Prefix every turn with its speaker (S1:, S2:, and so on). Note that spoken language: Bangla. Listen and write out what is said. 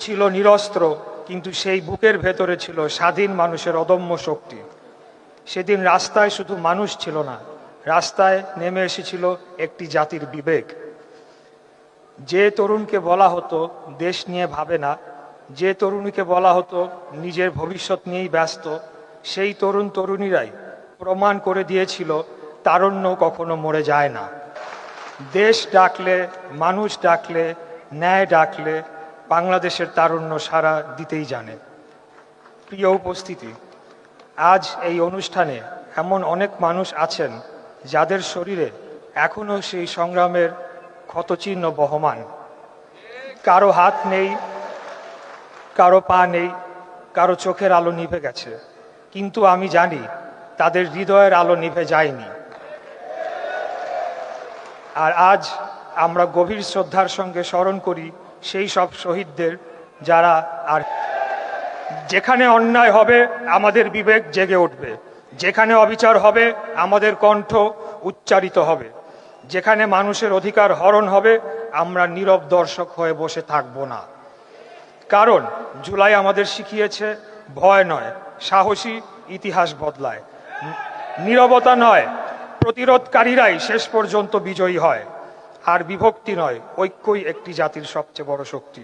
S1: ছিল নিরস্ত্র, কিন্তু সেই বুকের ভেতরে ছিল স্বাধীন মানুষের অদম্য শক্তি। সেদিন রাস্তায় শুধু মানুষ ছিল না, রাস্তায় নেমে এসেছিল একটি জাতির বিবেক। যে তরুণকে বলা হতো দেশ নিয়ে ভাবে না, যে তরুণীকে বলা হতো নিজের ভবিষ্যৎ নিয়েই ব্যস্ত, সেই তরুণ তরুণীরাই প্রমাণ করে দিয়েছিল তারুণ্য কখনো মরে যায় না। দেশ ডাকলে, মানুষ ডাকলে, ন্যায় ডাকলে বাংলাদেশের তারুণ্য সাড়া দিতেই জানে। প্রিয় উপস্থিতি, আজ এই অনুষ্ঠানে এমন অনেক মানুষ আছেন যাদের শরীরে এখনো সেই সংগ্রামের ক্ষতচিহ্ন বহমান। কারো হাত নেই, কারো পা নেই, কারো চোখের আলো নিভে গেছে, কিন্তু আমি জানি তাদের হৃদয়ের আলো নিভে যায়নি। আর আজ আমরা গভীর শ্রদ্ধার সঙ্গে স্মরণ করি সেই সব শহীদদের, যারা আর যেখানে অন্যায় হবে আমাদের বিবেক জেগে উঠবে, যেখানে অবিচার হবে আমাদের কণ্ঠ উচ্চারিত হবে, যেখানে মানুষের অধিকার হরণ হবে আমরা নীরব দর্শক হয়ে বসে থাকব না। কারণ জুলাই আমাদের শিখিয়েছে ভয় নয়, সাহসী ইতিহাস বদলায়। নীরবতা নয়, প্রতিরোধকারীরাই শেষ পর্যন্ত বিজয়ী হয়। আর বিভক্তি নয়, ঐক্যই একটি জাতির সবচেয়ে বড় শক্তি।